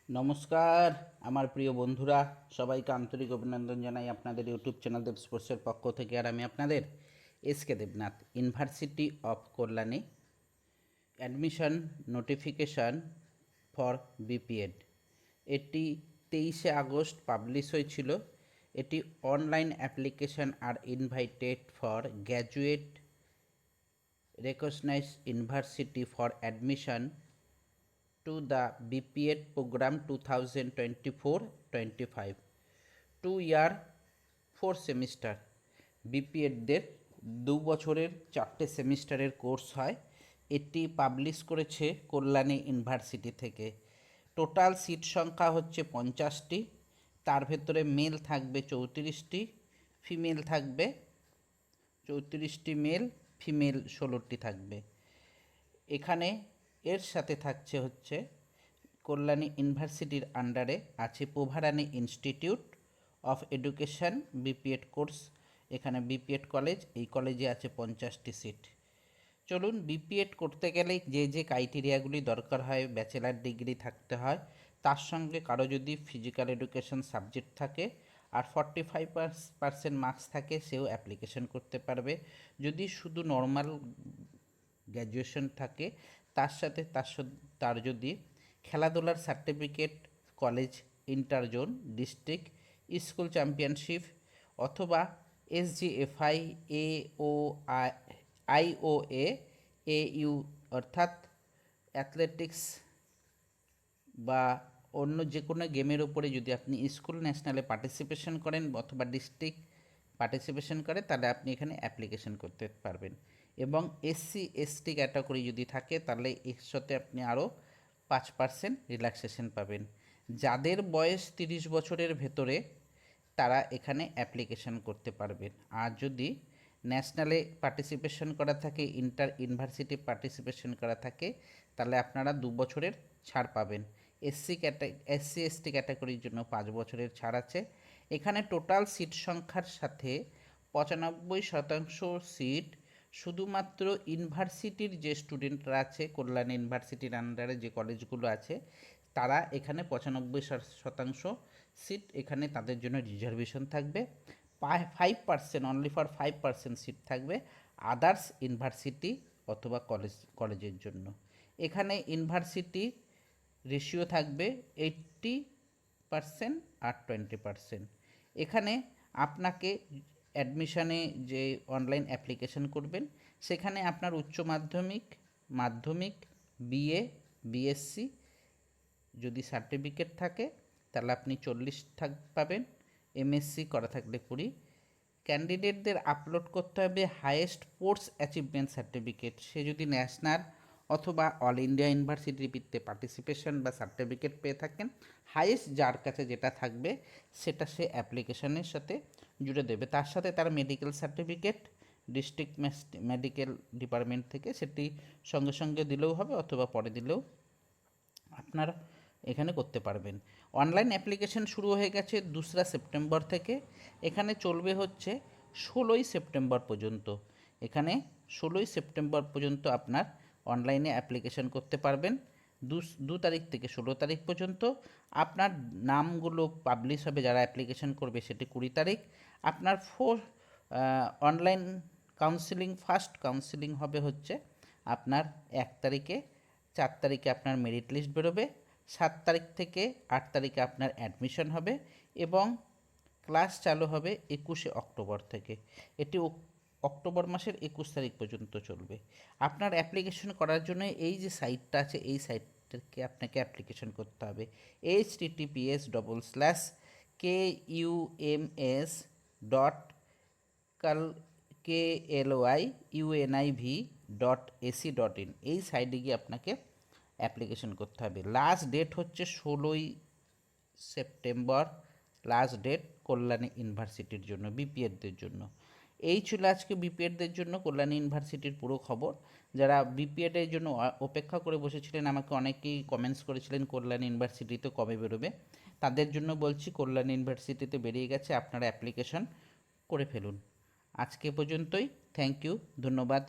নমস্কার আমার প্রিয় বন্ধুরা, সবাইকে আন্তরিক অভিনন্দন জানাই আপনাদের ইউটিউব চ্যানেল দেব স্পোর্টসের পক্ষ থেকে। আর আমি আপনাদের SK Debnath. University of Kalyani admission notification for BPEd, এটি 23 আগস্ট পাবলিশ হয়েছিল। এটি অনলাইন অ্যাপ্লিকেশান আর invited for graduate recognized university for admission to the BPEd program 2024-25 2 year 4 semester. বিপিএডদের 2 বছরের 4টে সেমিস্টারের কোর্স হয়। এটি পাবলিশ করেছে কল্যাণী ইউনিভার্সিটি থেকে। টোটাল সিট সংখ্যা হচ্ছে 50টি। তার ভেতরে মেল থাকবে 34টি, ফিমেল থাকবে 34টি মেল, ফিমেল 16টি থাকবে। এখানে এর সাথে থাকছে হচ্ছে কল্যাণী ইউনিভার্সিটির আন্ডারে আছে Prabharani institute of education BPEd course. এখানে বিপিএড কলেজ, এই কলেজে আছে 50টি সিট। চলুন, বিপিএড করতে গেলে যে যে ক্রাইটেরিয়াগুলি দরকার হয়, ব্যাচেলার ডিগ্রি থাকতে হয়, তার সঙ্গে কারো যদি ফিজিক্যাল এডুকেশন সাবজেক্ট থাকে আর 45% মার্কস থাকে, সেও অ্যাপ্লিকেশন করতে পারবে। যদি শুধু নর্মাল গ্র্যাজুয়েশন থাকে, তার সাথে তার যদি খেলাধুলার certificate, college inter zone, district school championship অথবা এসজিএফআই আইওএ এইউ অর্থাৎ অ্যাথলেটিক্স বা অন্য যে কোনো গেমের ওপরে যদি আপনি স্কুল ন্যাশনালে পার্টিসিপেশন করেন অথবা ডিস্ট্রিক্ট পার্টিসিপেশন করে, তাহলে আপনি এখানে অ্যাপ্লিকেশন করতে পারবেন। এবং এসসি এসটি ক্যাটাগরি যদি থাকে, তাহলে এর সাথে আপনি আরও 5% রিল্যাক্সেশন পাবেন। যাদের বয়স 30 বছরের ভেতরে, তারা এখানে অ্যাপ্লিকেশন করতে পারবেন। আর যদি ন্যাশনালে পার্টিসিপেশন করা থাকে, ইন্টার ইউনিভার্সিটি পার্টিসিপেশন করা থাকে, তাহলে আপনারা 2 বছরের ছাড় পাবেন। এসসি এসটি ক্যাটাগরির জন্য 5 বছরের ছাড় আছে। এখানে টোটাল সিট সংখ্যার সাথে 95% সিট শুধুমাত্র ইউনিভার্সিটির যে স্টুডেন্টরা আছে, কল্যাণ ইউনিভার্সিটির আন্ডারে যে কলেজগুলো আছে, তারা এখানে 95% সিট এখানে তাদের জন্য রিজার্ভেশন থাকবে। 5% অনলি ফর 5% সিট থাকবে আদার্স ইউনিভার্সিটি অথবা কলেজের জন্য। এখানে ইউনিভার্সিটি রেশিও থাকবে 80% আর 20%। এখানে আপনাকে অ্যাডমিশানে যে অনলাইন অ্যাপ্লিকেশন করবেন, সেখানে আপনার উচ্চ মাধ্যমিক, মাধ্যমিক, বিএ, বিএসসি যদি সার্টিফিকেট থাকে, তাহলে আপনি 40 পাবেন। এমএসসি করা থাকলে 20। ক্যান্ডিডেটদের আপলোড করতে হবে হায়েস্ট স্পোর্টস অ্যাচিভমেন্ট সার্টিফিকেট। সে যদি ন্যাশনাল অথবা অল ইন্ডিয়া ইউনিভার্সিটিতে পার্টিসিপেশন বা সার্টিফিকেট পেয়ে থাকেন, হায়েস্ট যার কাছে যেটা থাকবে সেটা সে অ্যাপ্লিকেশনের সাথে জুড়ে দেবে। তার সাথে তার medical certificate district medical department থেকে, সেটি সঙ্গে সঙ্গে দিলেও হবে অথবা পরে দিলেও আপনারা এখানে করতে পারবেন। অনলাইন অ্যাপ্লিকেশন শুরু হয়ে গেছে 2 সেপ্টেম্বর থেকে। এখানে চলবে হচ্ছে 16 সেপ্টেম্বর পর্যন্ত। এখানে 16 সেপ্টেম্বর পর্যন্ত আপনার অনলাইনে অ্যাপ্লিকেশন করতে পারবেন। 2 তারিখ থেকে 16 তারিখ পর্যন্ত। আপনার নামগুলো পাবলিশ হবে, যারা অ্যাপ্লিকেশন করবে, সেটি 20 তারিখ। আপনার অনলাইন কাউন্সিলিং, ফার্স্ট কাউন্সিলিং হবে হচ্ছে আপনার 1 তারিখে। 4 তারিখে আপনার মেরিট লিস্ট বেরোবে। 7 তারিখ থেকে 8 তারিখে আপনার অ্যাডমিশন হবে এবং ক্লাস চালু হবে 21 অক্টোবর থেকে। এটি অক্টোবর মাসের 21 তারিখ পর্যন্ত চলবে। আপনার অ্যাপ্লিকেশন করার জন্য এই যে সাইটটা আছে, এই সাইটটাকে আপনাকে অ্যাপ্লিকেশন করতে হবে। https://kums.klyuniv.ac.in এই সাইটে গিয়ে আপনাকে অ্যাপ্লিকেশন করতে হবে। লাস্ট ডেট হচ্ছে 16 সেপ্টেম্বর, লাস্ট ডেট কল্যাণী ইউনিভার্সিটির জন্য, বিপিএডদের জন্য। এই ছিল আজকে বিপিএডদের জন্য কল্যাণী ইউনিভার্সিটির পুরো খবর। যারা বিপিএডের জন্য অপেক্ষা করে বসেছিলেন, আমাকে অনেকেই কমেন্টস করেছিলেন কল্যাণী ইউনিভার্সিটিতে কবে বেরোবে, তাদের জন্য বলছি কল্যাণী ইউনিভার্সিটিতে বেরিয়ে গেছে, আপনারা অ্যাপ্লিকেশন করে ফেলুন। আজকে পর্যন্তই। থ্যাংক ইউ, ধন্যবাদ।